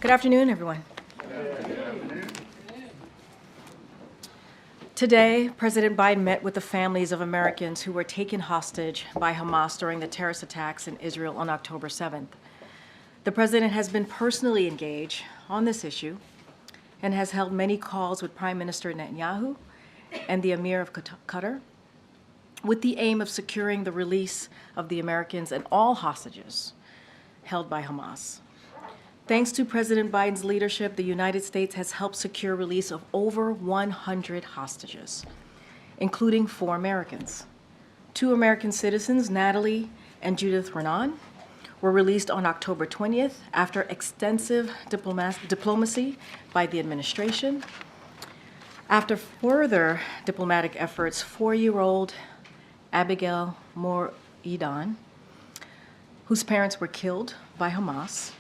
Good afternoon, everyone. Today, President Biden met with the families of Americans who were taken hostage by Hamas during the terrorist attacks in Israel on October 7th. The president has been personally engaged on this issue and has held many calls with Prime Minister Netanyahu and the Emir of Qatar with the aim of securing the release of the Americans and all hostages held by Hamas. Thanks to President Biden's leadership, the United States has helped secure release of over 100 hostages, including 4 Americans. 2 American citizens, Natalie and Judith Renan, were released on October 20th after extensive diplomacy by the administration. After further diplomatic efforts, 4-year-old Abigail Mor-Idan, whose parents were killed by Hamas,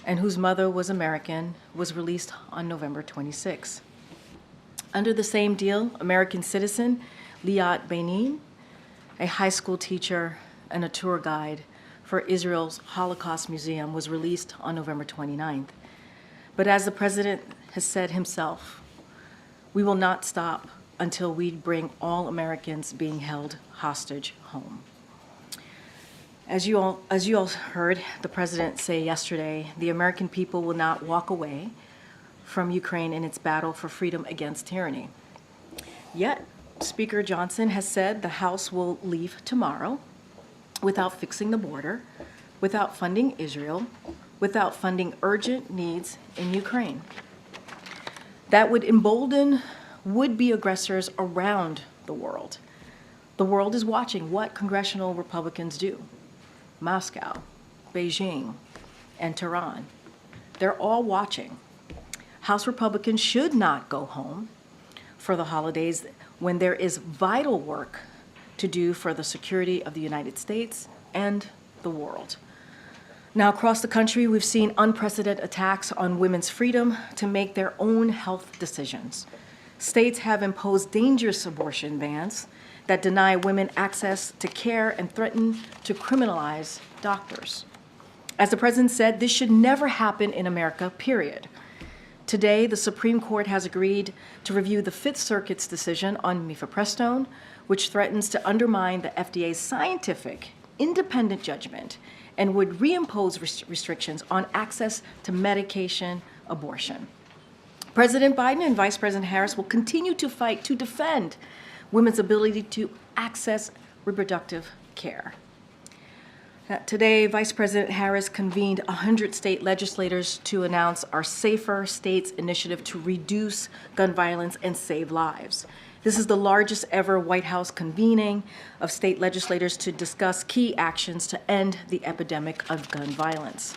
and whose mother was American, was released on November 26. Under the same deal, American citizen Liat Benin, a high school teacher and a tour guide for Israel's Holocaust Museum, was released on November 29th. But as the president has said himself, we will not stop until we bring all Americans being held hostage home. As you all heard the president say yesterday, the American people will not walk away from Ukraine in its battle for freedom against tyranny. Yet, Speaker Johnson has said the House will leave tomorrow without fixing the border, without funding Israel, without funding urgent needs in Ukraine. That would embolden would-be aggressors around the world. The world is watching what congressional Republicans do. Moscow, Beijing, and Tehran. They're all watching. House Republicans should not go home for the holidays when there is vital work to do for the security of the United States and the world. Now, across the country, we've seen unprecedented attacks on women's freedom to make their own health decisions. States have imposed dangerous abortion bans that deny women access to care and threaten to criminalize doctors. As the president said, this should never happen in America, period. Today, the Supreme Court has agreed to review the Fifth Circuit's decision on mifepristone, which threatens to undermine the FDA's scientific, independent judgment and would reimpose restrictions on access to medication abortion. President Biden and Vice President Harris will continue to fight to defend women's ability to access reproductive care. Today, Vice President Harris convened 100 state legislators to announce our Safer States initiative to reduce gun violence and save lives. This is the largest ever White House convening of state legislators to discuss key actions to end the epidemic of gun violence.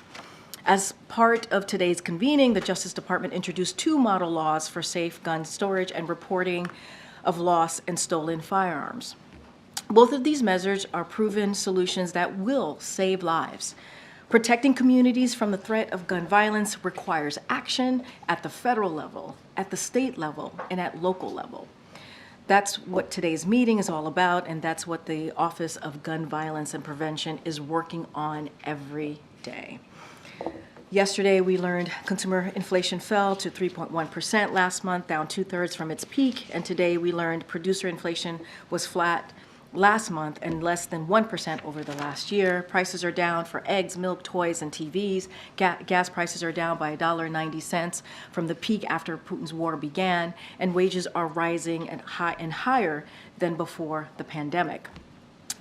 As part of today's convening, the Justice Department introduced 2 model laws for safe gun storage and reporting of lost and stolen firearms. Both of these measures are proven solutions that will save lives. Protecting communities from the threat of gun violence requires action at the federal level, at the state level, and at local level. That's what today's meeting is all about, and that's what the Office of Gun Violence and Prevention is working on every day. Yesterday, we learned consumer inflation fell to 3.1% last month, down 2/3 from its peak. And today, we learned producer inflation was flat last month and less than 1% over the last year. Prices are down for eggs, milk, toys, and TVs. Gas prices are down by $1.90 from the peak after Putin's war began, and wages are rising and higher than before the pandemic.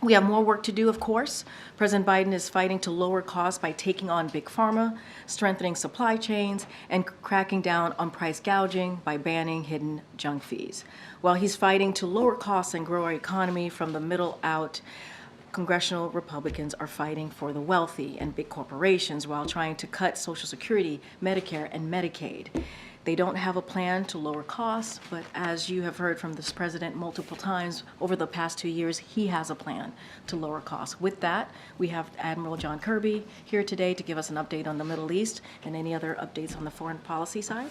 We have more work to do, of course. President Biden is fighting to lower costs by taking on big pharma, strengthening supply chains, and cracking down on price gouging by banning hidden junk fees. While he's fighting to lower costs and grow our economy from the middle out, congressional Republicans are fighting for the wealthy and big corporations while trying to cut Social Security, Medicare, and Medicaid. They don't have a plan to lower costs, but as you have heard from this president multiple times over the past 2 years, he has a plan to lower costs. With that, we have Admiral John Kirby here today to give us an update on the Middle East and any other updates on the foreign policy side.